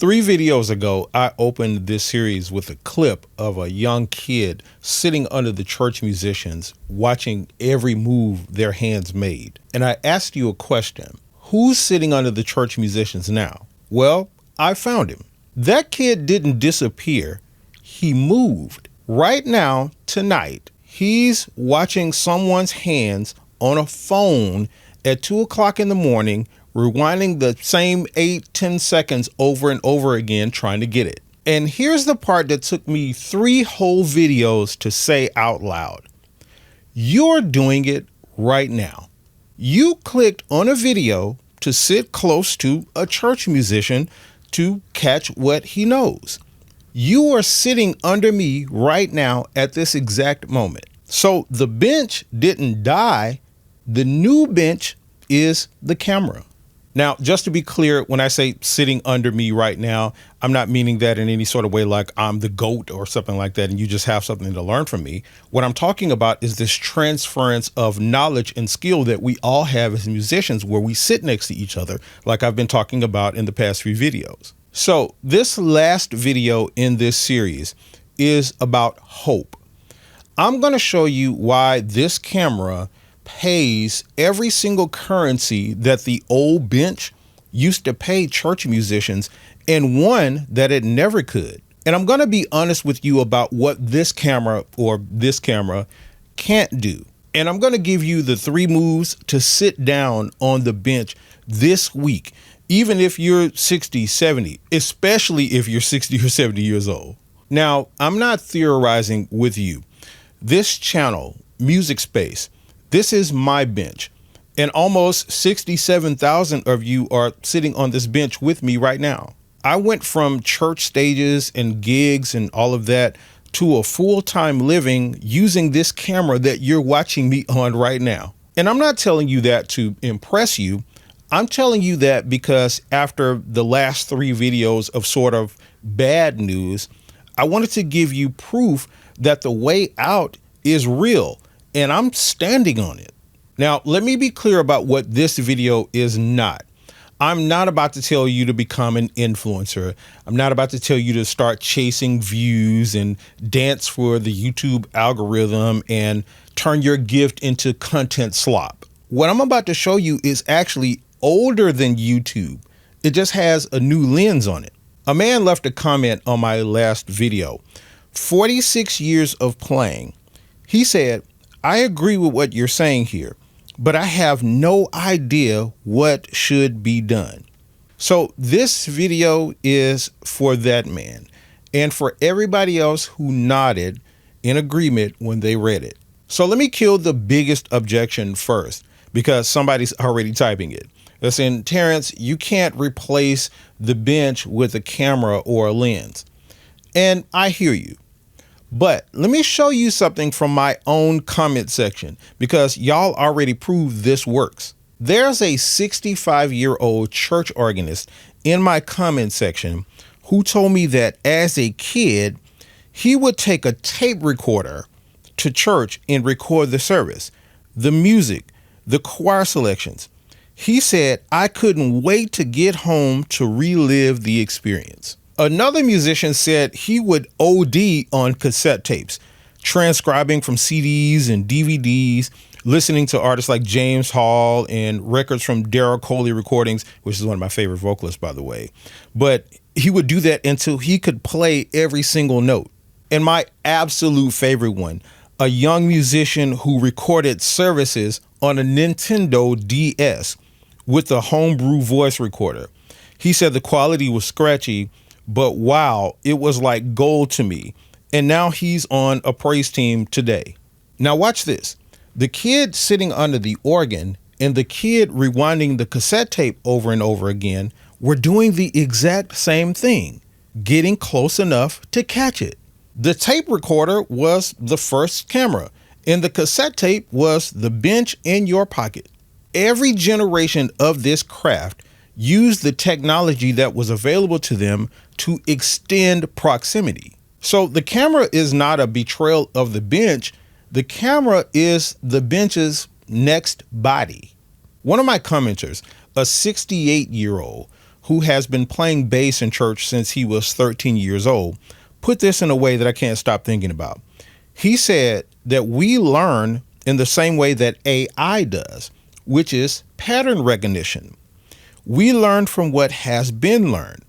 3 videos ago, I opened this series with a clip of a young kid sitting under the church musicians, watching every move their hands made. And I asked you a question. Who's sitting under the church musicians now? Well, I found him. That kid didn't disappear. He moved. Right now, tonight, he's watching someone's hands on a phone at 2 o'clock in the morning, rewinding the same 8-10 seconds over and over again, trying to get it. And here's the part that took me 3 whole videos to say out loud. You're doing it right now. You clicked on a video to sit close to a church musician to catch what he knows. You are sitting under me right now at this exact moment. So the bench didn't die. The new bench is the camera. Now, just to be clear, when I say sitting under me right now, I'm not meaning that in any sort of way like I'm the GOAT or something like that and you just have something to learn from me. What I'm talking about is this transference of knowledge and skill that we all have as musicians, where we sit next to each other, like I've been talking about in the past few videos. So this last video in this series is about hope. I'm going to show you why this camera pays every single currency that the old bench used to pay church musicians, and one that it never could. And I'm going to be honest with you about what this camera can't do. And I'm going to give you the 3 moves to sit down on the bench this week, even if you're 60, 70, especially if you're 60 or 70 years old. Now, I'm not theorizing with you. This channel, Music Space, this is my bench, and almost 67,000 of you are sitting on this bench with me right now. I went from church stages and gigs and all of that to a full-time living using this camera that you're watching me on right now. And I'm not telling you that to impress you. I'm telling you that because after the last 3 videos of sort of bad news, I wanted to give you proof that the way out is real. And I'm standing on it. Now, let me be clear about what this video is not. I'm not about to tell you to become an influencer. I'm not about to tell you to start chasing views and dance for the YouTube algorithm and turn your gift into content slop. What I'm about to show you is actually older than YouTube. It just has a new lens on it. A man left a comment on my last video. 46 years of playing. He said, I agree with what you're saying here, but I have no idea what should be done. So this video is for that man and for everybody else who nodded in agreement when they read it. So let me kill the biggest objection first, because somebody's already typing it. They're saying, Terence, you can't replace the bench with a camera or a lens. And I hear you. But let me show you something from my own comment section, because y'all already proved this works. There's a 65-year-old church organist in my comment section who told me that as a kid, he would take a tape recorder to church and record the service, the music, the choir selections. He said, I couldn't wait to get home to relive the experience. Another musician said he would OD on cassette tapes, transcribing from CDs and DVDs, listening to artists like James Hall and records from Daryl Coley recordings, which is one of my favorite vocalists, by the way. But he would do that until he could play every single note. And my absolute favorite one, a young musician who recorded services on a Nintendo DS with a homebrew voice recorder. He said the quality was scratchy, but wow, it was like gold to me. And now he's on a praise team today. Now watch this. The kid sitting under the organ and the kid rewinding the cassette tape over and over again were doing the exact same thing, getting close enough to catch it. The tape recorder was the first camera, and the cassette tape was the bench in your pocket. Every generation of this craft used the technology that was available to them to extend proximity. So the camera is not a betrayal of the bench. The camera is the bench's next body. One of my commenters, a 68-year-old who has been playing bass in church since he was 13 years old, put this in a way that I can't stop thinking about. He said that we learn in the same way that AI does, which is pattern recognition. We learn from what has been learned.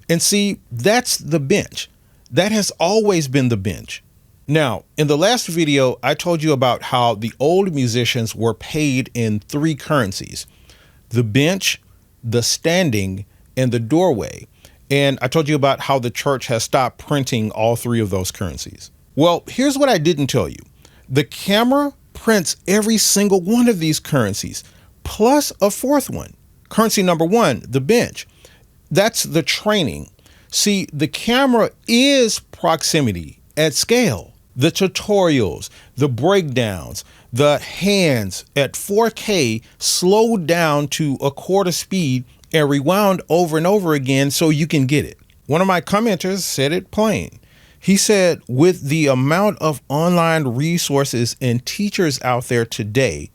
And see, that's the bench. That has always been the bench. Now, in the last video, I told you about how the old musicians were paid in three currencies: the bench, the standing, and the doorway. And I told you about how the church has stopped printing all three of those currencies. Well, here's what I didn't tell you. The camera prints every single one of these currencies, plus a fourth one. Currency number one, the bench. That's the training. See, the camera is proximity at scale. The tutorials, the breakdowns, the hands at 4K slowed down to a quarter speed and rewound over and over again so you can get it. One of my commenters said it plain. He said, with the amount of online resources and teachers out there today,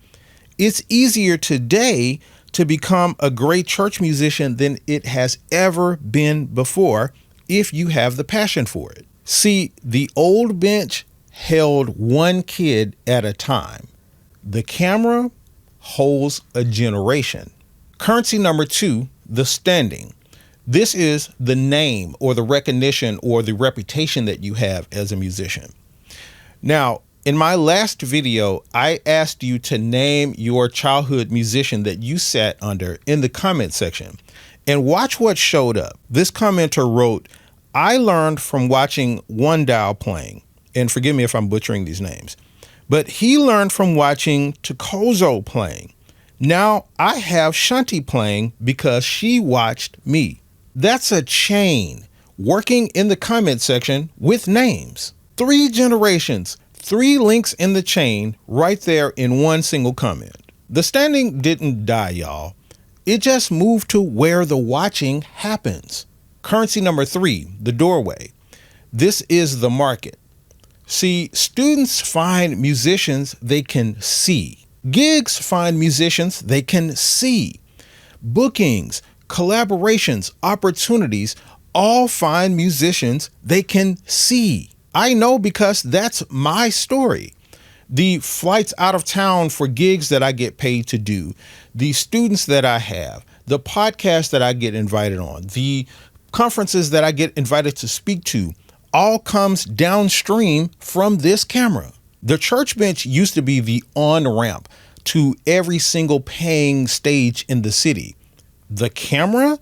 it's easier today to become a great church musician than it has ever been before if you have the passion for it. See, the old bench held one kid at a time. The camera holds a generation. Currency number two, the standing. This is the name or the recognition or the reputation that you have as a musician. Now, in my last video, I asked you to name your childhood musician that you sat under in the comment section, and watch what showed up. This commenter wrote, "I learned from watching One Dial playing," and forgive me if I'm butchering these names, but he learned from watching Takozo playing. Now I have Shanti playing because she watched me. That's a chain working in the comment section with names. 3 generations, 3 links in the chain right there in one single comment. The standing didn't die, y'all. It just moved to where the watching happens. Currency number 3, the doorway. This is the market. See, students find musicians they can see. Gigs find musicians they can see. Bookings, collaborations, opportunities all find musicians they can see. I know because that's my story. The flights out of town for gigs that I get paid to do, the students that I have, the podcasts that I get invited on, the conferences that I get invited to speak to, all comes downstream from this camera. The church bench used to be the on-ramp to every single paying stage in the city. The camera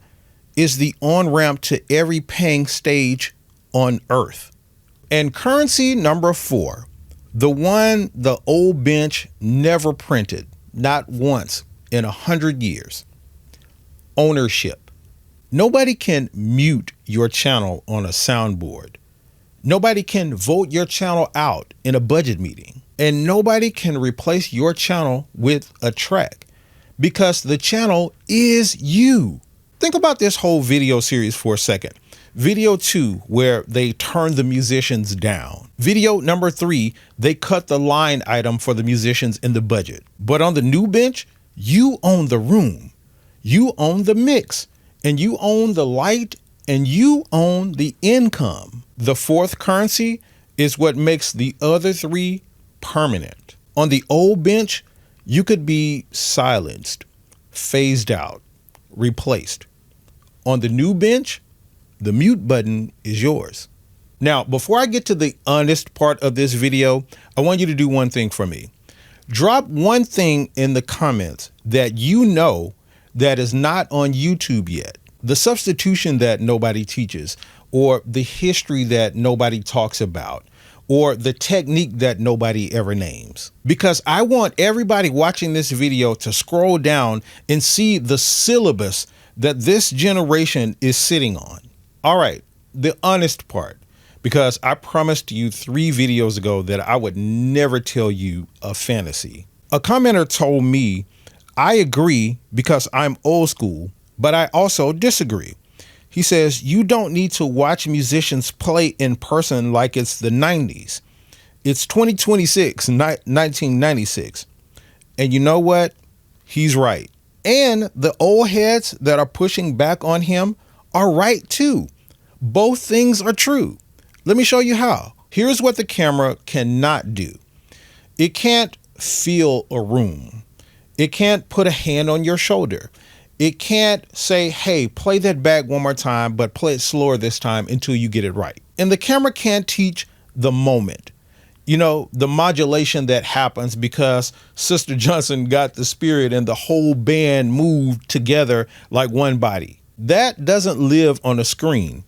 is the on-ramp to every paying stage on earth. And currency number 4, the one the old bench never printed, not once in 100 years. Ownership. Nobody can mute your channel on a soundboard. Nobody can vote your channel out in a budget meeting. And nobody can replace your channel with a track because the channel is you. Think about this whole video series for a second. Video 2, where they turn the musicians down. Video number 3, they cut the line item for the musicians in the budget. But on the new bench, you own the room, you own the mix, and you own the light, and you own the income. The 4th currency is what makes the other 3 permanent. On the old bench, you could be silenced, phased out, replaced. On the new bench, the mute button is yours. Now, before I get to the honest part of this video, I want you to do one thing for me. Drop one thing in the comments that you know that is not on YouTube yet. The substitution that nobody teaches, or the history that nobody talks about, or the technique that nobody ever names. Because I want everybody watching this video to scroll down and see the syllabus that this generation is sitting on. All right, the honest part, because I promised you 3 videos ago that I would never tell you a fantasy. A commenter told me, I agree because I'm old school, but I also disagree. He says, you don't need to watch musicians play in person like it's the 90s. It's 2026, 1996. And you know what? He's right. And the old heads that are pushing back on him are right too. Both things are true. Let me show you how. Here's what the camera cannot do. It can't feel a room. It can't put a hand on your shoulder. It can't say, hey, play that back one more time, but play it slower this time until you get it right. And the camera can't teach the moment. You know, the modulation that happens because Sister Johnson got the spirit and the whole band moved together like one body. That doesn't live on a screen.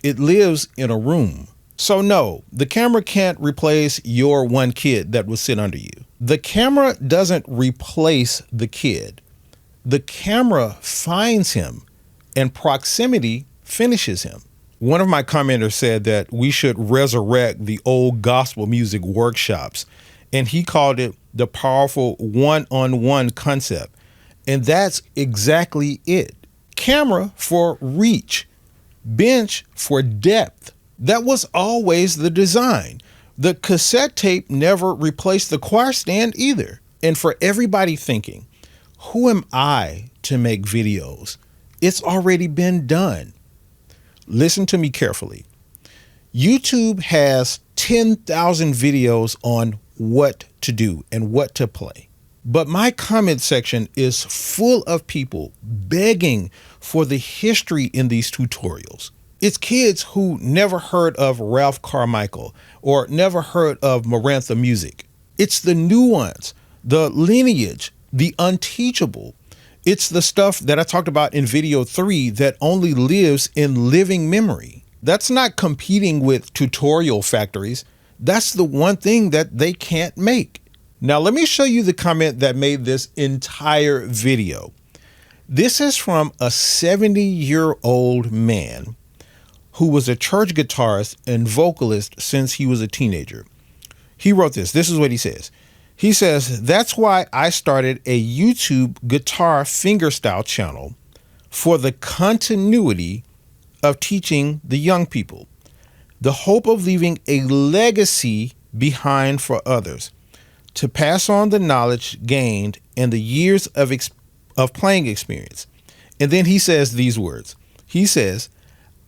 It lives in a room. So no, the camera can't replace your one kid that will sit under you. The camera doesn't replace the kid. The camera finds him and proximity finishes him. One of my commenters said that we should resurrect the old gospel music workshops, and he called it the powerful one-on-one concept. And that's exactly it. Camera for reach, bench for depth. That was always the design. The cassette tape never replaced the choir stand either. And for everybody thinking, who am I to make videos? It's already been done. Listen to me carefully. YouTube has 10,000 videos on what to do and what to play. But my comment section is full of people begging for the history in these tutorials. It's kids who never heard of Ralph Carmichael or never heard of Marantha music. It's the nuance, the lineage, the unteachable. It's the stuff that I talked about in video 3 that only lives in living memory. That's not competing with tutorial factories. That's the one thing that they can't make. Now, let me show you the comment that made this entire video. This is from a 70-year-old man who was a church guitarist and vocalist since he was a teenager. He wrote this. This is what he says. He says, that's why I started a YouTube guitar fingerstyle channel for the continuity of teaching the young people, the hope of leaving a legacy behind for others, to pass on the knowledge gained and the years of playing experience. And then he says these words. He says,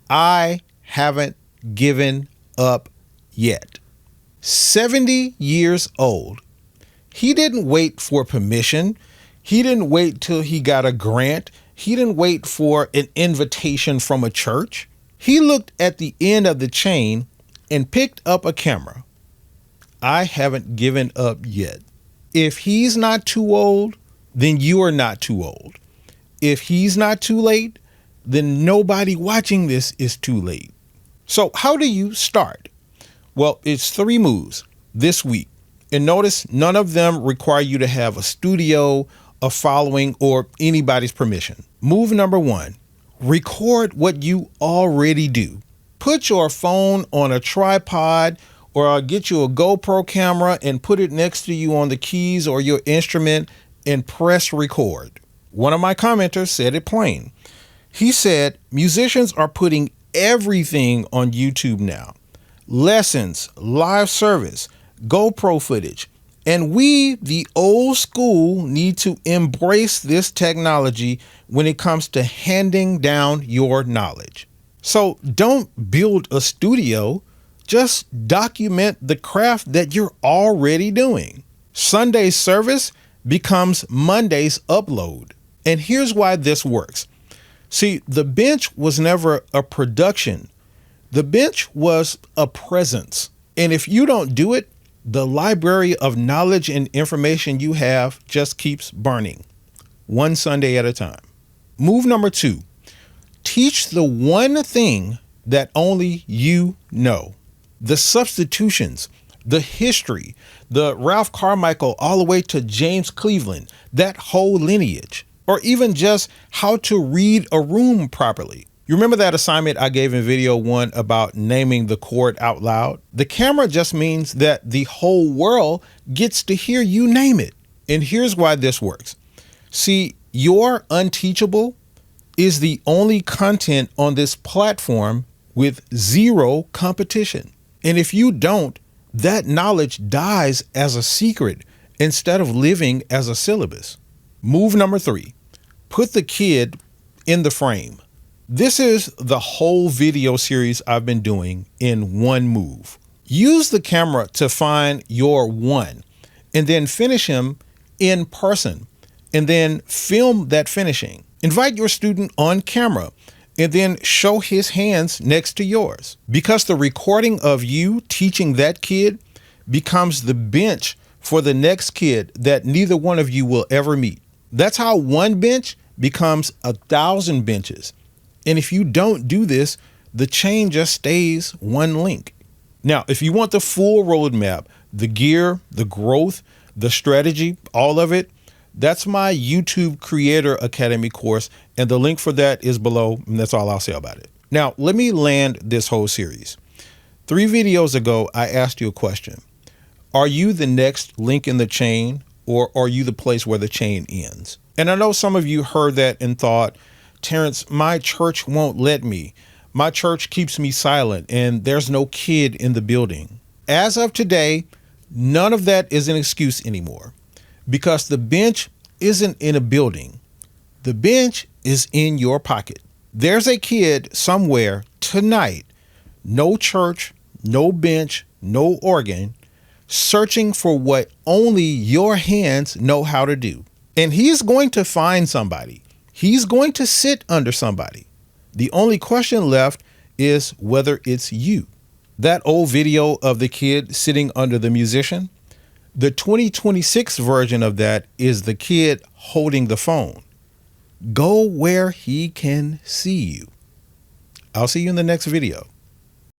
I haven't given up yet. 70 years old. He didn't wait for permission. He didn't wait till he got a grant. He didn't wait for an invitation from a church. He looked at the end of the chain and picked up a camera. I haven't given up yet. If he's not too old, then you are not too old. If he's not too late, then nobody watching this is too late. So how do you start? Well, it's 3 moves this week. And notice none of them require you to have a studio, a following, or anybody's permission. Move number 1, record what you already do. Put your phone on a tripod or get you a GoPro camera and put it next to you on the keys or your instrument and press record. One of my commenters said it plain. He said, musicians are putting everything on YouTube now. Lessons, live service, GoPro footage. And we, the old school, need to embrace this technology when it comes to handing down your knowledge. So don't build a studio, just document the craft that you're already doing. Sunday's service becomes Monday's upload. And here's why this works. See, the bench was never a production. The bench was a presence. And if you don't do it, the library of knowledge and information you have just keeps burning, one Sunday at a time. Move number 2, teach the one thing that only you know. The substitutions, the history, the Ralph Carmichael all the way to James Cleveland, that whole lineage. Or even just how to read a room properly. You remember that assignment I gave in video 1 about naming the chord out loud? The camera just means that the whole world gets to hear you name it. And here's why this works. See, your unteachable is the only content on this platform with 0 competition. And if you don't, that knowledge dies as a secret instead of living as a syllabus. Move number 3. put the kid in the frame. This is the whole video series I've been doing in one move. Use the camera to find your one and then finish him in person and then film that finishing. Invite your student on camera and then show his hands next to yours, because the recording of you teaching that kid becomes the bench for the next kid that neither one of you will ever meet. That's how one bench becomes 1,000 benches. And if you don't do this, the chain just stays one link. Now, if you want the full roadmap, the gear, the growth, the strategy, all of it, that's my YouTube Creator Academy course, and the link for that is below, and that's all I'll say about it. Now, let me land this whole series. 3 videos ago, I asked you a question. Are you the next link in the chain, or are you the place where the chain ends? And I know some of you heard that and thought, Terence, my church won't let me. My church keeps me silent, and there's no kid in the building. As of today, none of that is an excuse anymore, because the bench isn't in a building. The bench is in your pocket. There's a kid somewhere tonight, no church, no bench, no organ, searching for what only your hands know how to do. And he's going to find somebody. He's going to sit under somebody. The only question left is whether it's you. That old video of the kid sitting under the musician, the 2026 version of that is the kid holding the phone. Go where he can see you. I'll see you in the next video.